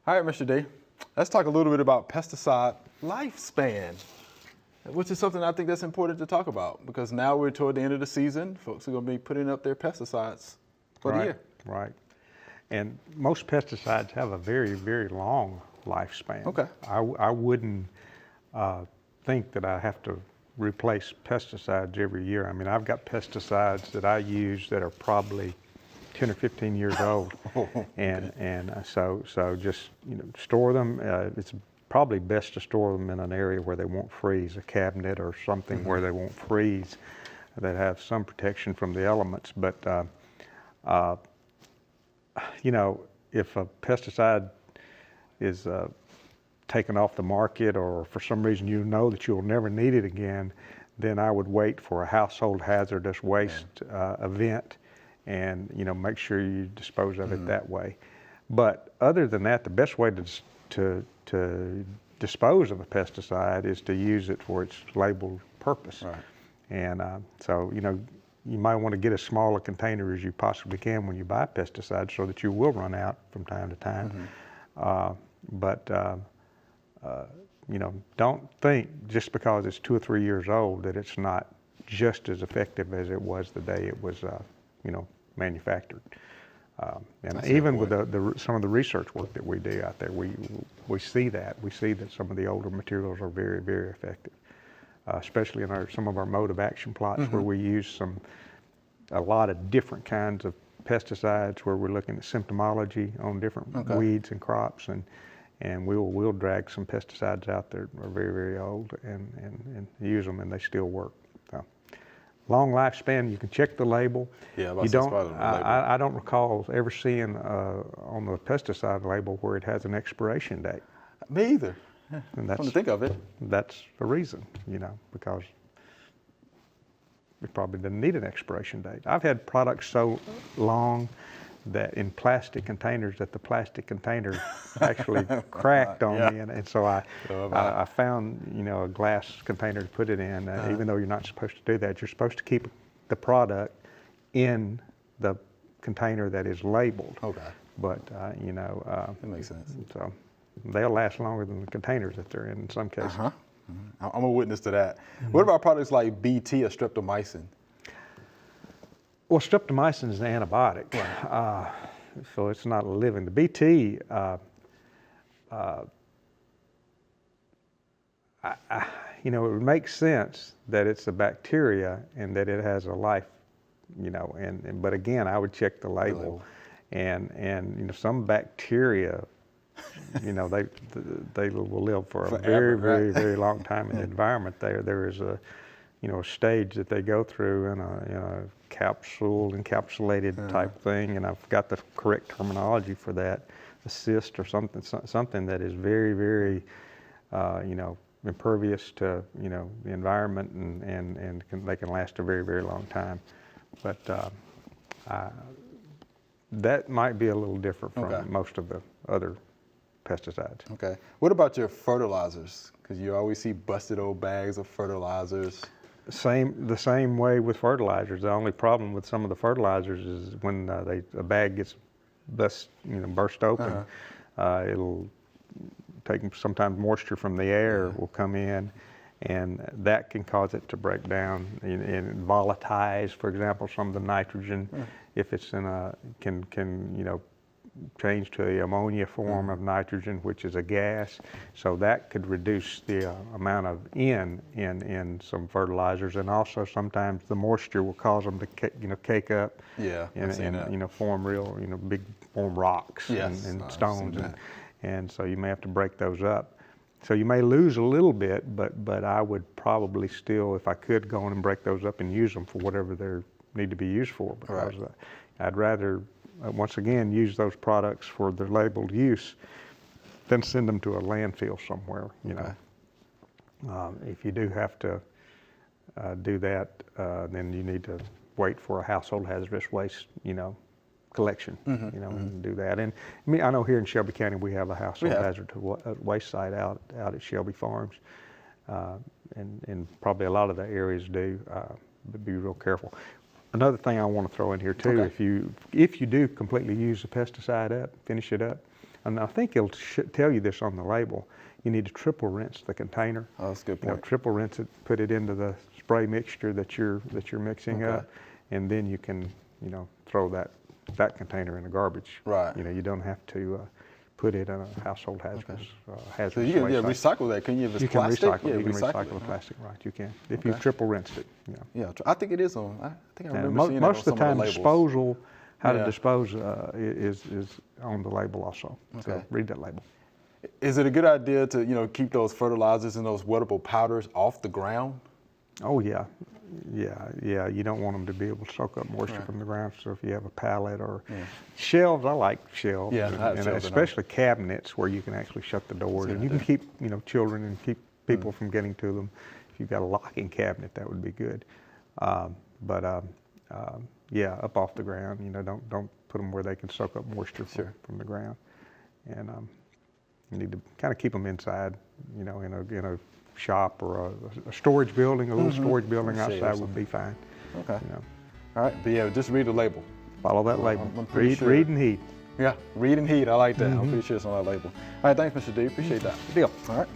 All right, Mr. D, let's talk a little bit about pesticide lifespan, which is something I think that's important to talk about because now we're toward the end of the season. Folks are going to be putting up their pesticides for the year. Right. And most pesticides have a very, very long lifespan. Okay. I wouldn't think that I have to replace pesticides every year. I mean, I've got pesticides that I use that are probably 10 or 15 years old, and so just store them. It's probably best to store them in an area where they won't freeze, a cabinet or something where they won't freeze, that have some protection from the elements. But if a pesticide is taken off the market, or for some reason you know that you'll never need it again, then I would wait for a household hazardous waste event, and make sure you dispose of it that way. But other than that, the best way to dispose of a pesticide is to use it for its labeled purpose. Right. And so you might want to get as small a container as you possibly can when you buy pesticides, so that you will run out from time to time. Don't think just because it's 2 or 3 years old that it's not just as effective as it was the day it was manufactured. And even with some of the research work that we do out there, we see that. We see that some of the older materials are very, very effective, especially in some of our mode of action plots where we use a lot of different kinds of pesticides, where we're looking at symptomology on different weeds and crops, and we'll drag some pesticides out that are very, very old and use them, and they still work. So, long lifespan, you can check the label. Yeah, I don't recall ever seeing on the pesticide label where it has an expiration date. Me either. Yeah. And that's, come to think of it, that's the reason, because it probably didn't need an expiration date. I've had products so long that in plastic containers that the plastic container actually cracked on me, and so I found a glass container to put it in. Even though you're not supposed to do that, you're supposed to keep the product in the container that is labeled. Okay. But that makes sense. So they'll last longer than the containers that they're in some cases. I'm a witness to that. What about products like BT or Streptomycin? Well, streptomycin is an antibiotic, so it's not living. The BT, it would make sense that it's a bacteria and that it has a life, but again, I would check the label, and some bacteria, they will live for a very, very, very long time in the environment. There is a stage that they go through in a encapsulated type thing, and I've got the correct terminology for that, a cyst or something that is very, very, impervious to, the environment, and they can last a very, very long time. But that might be a little different from most of the other pesticides. Okay. What about your fertilizers? Because you always see busted old bags of fertilizers. The same way with fertilizers. The only problem with some of the fertilizers is when a bag gets burst open, it'll take, sometimes moisture from the air will come in, and that can cause it to break down and volatilize, for example, some of the nitrogen. If it's in can change to the ammonia form of nitrogen, which is a gas. So that could reduce the amount of in some fertilizers, and also sometimes the moisture will cause them to cake up and form real big rocks and stones, and so you may have to break those up. So you may lose a little bit, but I would probably still, if I could, go on and break those up and use them for whatever they need to be used for, because I'd rather once again use those products for their labeled use than send them to a landfill somewhere. If you do have to do that, then you need to wait for a household hazardous waste collection, and do that. And I know here in Shelby County we have a household hazardous waste site out at Shelby Farms, and probably a lot of the areas do, but be real careful. Another thing I want to throw in here too, if you do completely use the pesticide up, finish it up, And I think it'll tell you this on the label. You need to triple rinse the container. Oh, that's a good You know, point. triple rinse it, put it into the spray mixture that you're mixing Okay. up, and then you can, you know, throw that container in the garbage. Right. You know, you don't have to put it in a household hazardous So hazardous you can waste site. recycle that, can you? If it's You can plastic? recycle. Yeah, You can recycle it. the plastic, right? You can if Okay. you've triple rinsed it. You know. Yeah, I think it is on. I think I And remember seeing most it of the on time, some of the labels. disposal, how Yeah. to dispose is on the label also. So Okay. read that label. Is it a good idea to, you know, keep those fertilizers and those wettable powders off the ground? Oh yeah, yeah. You don't want them to be able to soak up moisture Right. from the ground. So if you have a pallet or shelves, I like shelves. Yeah, I have and shelves at especially cabinets where you can actually shut the doors and you can keep, you know, children and keep people from getting to them. If you've got a locking cabinet, that would be good. Yeah, up off the ground. You know, don't put them where they can soak up moisture from the ground. And you need to kind of keep them inside. You know, in a shop or a storage building, a little storage building Shade or outside would be fine. Okay. You know, All right, but yeah, just read the label. follow that label. I'm pretty sure. Read and heed. Yeah, read and heed. I like that. I'm pretty sure it's on that label. All right, thanks, Mr. D. Appreciate that. Good deal. All right.